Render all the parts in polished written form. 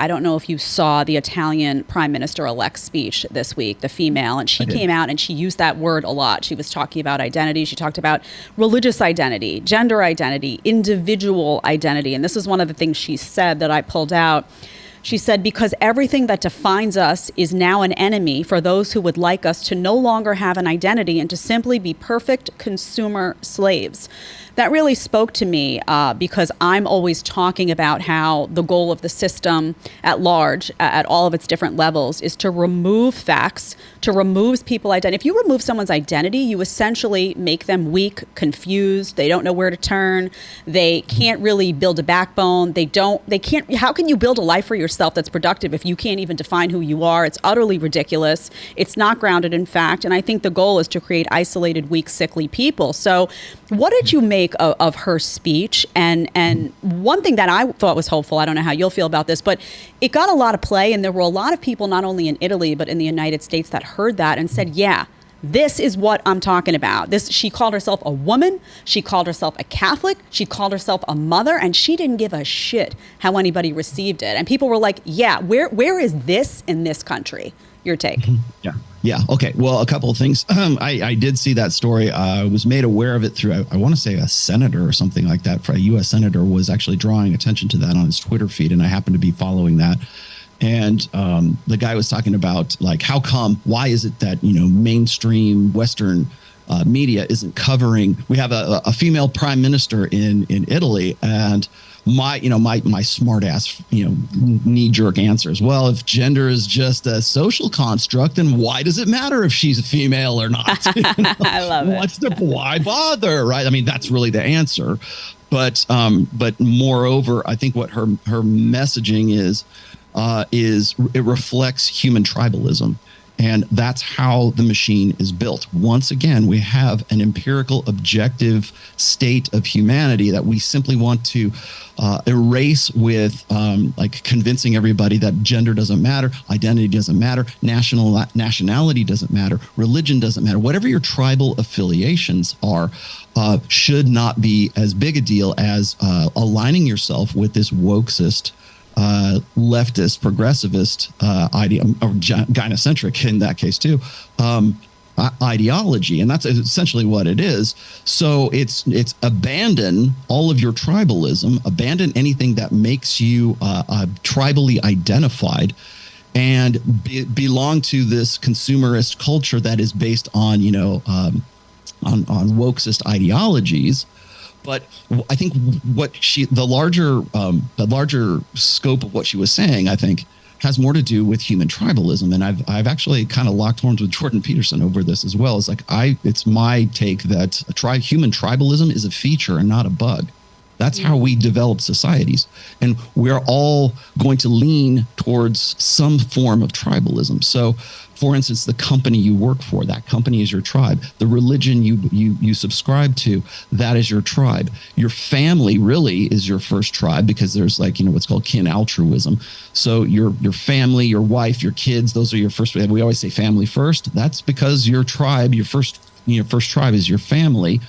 I don't know if you saw the Italian Prime Minister-elect's speech this week, the female, and she came out and she used that word a lot. She was talking about identity. She talked about religious identity, gender identity, individual identity. And this is one of the things she said that I pulled out. She said, because everything that defines us is now an enemy for those who would like us to no longer have an identity and to simply be perfect consumer slaves. That really spoke to me because I'm always talking about how the goal of the system at large, at all of its different levels, is to remove facts, to remove people's identity. If you remove someone's identity, you essentially make them weak, confused. They don't know where to turn. They can't really build a backbone. They can't. How can you build a life for yourself that's productive if you can't even define who you are? It's utterly ridiculous. It's not grounded in fact. And I think the goal is to create isolated, weak, sickly people. So what did you make of her speech? And one thing that I thought was hopeful, I don't know how you'll feel about this, but it got a lot of play, and there were a lot of people, not only in Italy, but in the United States, that heard that and said, yeah, this is what I'm talking about. She called herself a woman. She called herself a Catholic. She called herself a mother, and she didn't give a shit how anybody received it. And people were like, yeah, where is this in this country? Your take. Yeah. Okay. Well, a couple of things. I did see that story. I was made aware of it through, I want to say a senator or something like that. For a U.S. senator was actually drawing attention to that on his Twitter feed. And I happened to be following that. And the guy was talking about, like, why is it that, mainstream Western media isn't covering, we have a female prime minister in Italy, and my smart ass, knee jerk answer is, well, if gender is just a social construct, then why does it matter if she's a female or not? I love it. Why bother? Right. I mean, that's really the answer. But moreover, I think what her messaging is it reflects human tribalism. And that's how the machine is built. Once again, we have an empirical, objective state of humanity that we simply want to erase with convincing everybody that gender doesn't matter, identity doesn't matter, nationality doesn't matter, religion doesn't matter. Whatever your tribal affiliations are, should not be as big a deal as aligning yourself with this wokesist, leftist, progressivist idea, or gynocentric in that case too, ideology. And that's essentially what it is. So it's abandon all of your tribalism, abandon anything that makes you tribally identified, and belong to this consumerist culture that is based on on wokesist ideologies. But I think the larger scope of what she was saying, I think, has more to do with human tribalism. And I've actually kind of locked horns with Jordan Peterson over this as well. It's my take that human tribalism is a feature and not a bug. That's how we develop societies. And we're all going to lean towards some form of tribalism. So, for instance, the company you work for, that company is your tribe. The religion you subscribe to, that is your tribe. Your family really is your first tribe, because there's what's called kin altruism. So your family, your wife, your kids, those are your first. We always say family first. That's because your tribe, your first tribe is your family,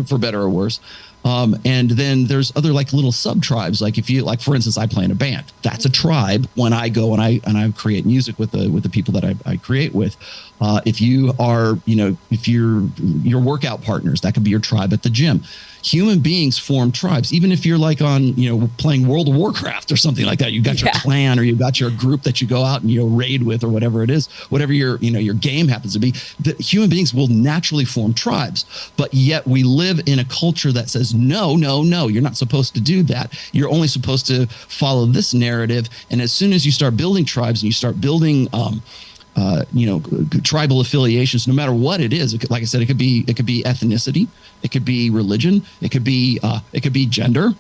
for better or worse. And then there's other little sub tribes. If you for instance, I play in a band. That's a tribe. When I go and I create music with the people that I create with. If you are, if you're your workout partners, that could be your tribe at the gym. Human beings form tribes. Even if you're on, playing World of Warcraft or something like that, you got your clan, or you got your group that you go out and raid with, or whatever it is, whatever your game happens to be. The human beings will naturally form tribes, but yet we live in a culture that says no, you're not supposed to do that. You're only supposed to follow this narrative. And as soon as you start building tribes and you start building tribal affiliations, no matter what it is, like I said, it could be ethnicity, it could be religion, it could be gender.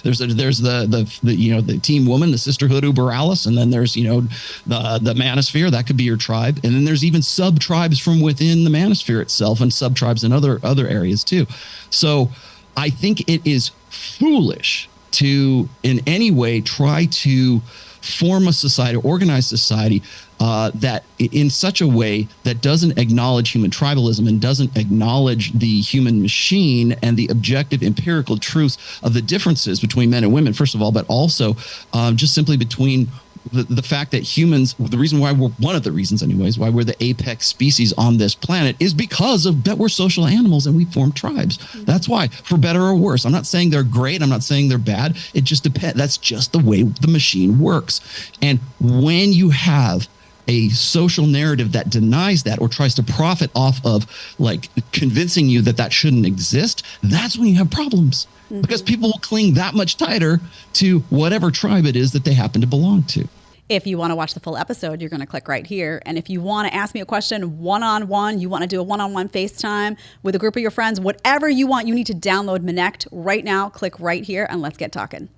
there's the team woman, the sisterhood uber alles, and then there's the manosphere, that could be your tribe, and then there's even sub tribes from within the manosphere itself, and sub tribes in other areas too. So I think it is foolish to in any way try to form a society, organize society that in such a way that doesn't acknowledge human tribalism and doesn't acknowledge the human machine and the objective empirical truths of the differences between men and women, first of all, but also just simply between the fact that humans, the reason why one of the reasons anyways, why we're the apex species on this planet is because of that we're social animals and we form tribes. That's why, for better or worse. I'm not saying they're great. I'm not saying they're bad. It just depends. That's just the way the machine works. And when you have a social narrative that denies that or tries to profit off of like convincing you that that shouldn't exist, that's when you have problems. Because people will cling that much tighter to whatever tribe it is that they happen to belong to. If you want to watch the full episode, you're going to click right here. And if you want to ask me a question one-on-one, you want to do a one-on-one FaceTime with a group of your friends, whatever you want, you need to download Connect right now. Click right here and let's get talking.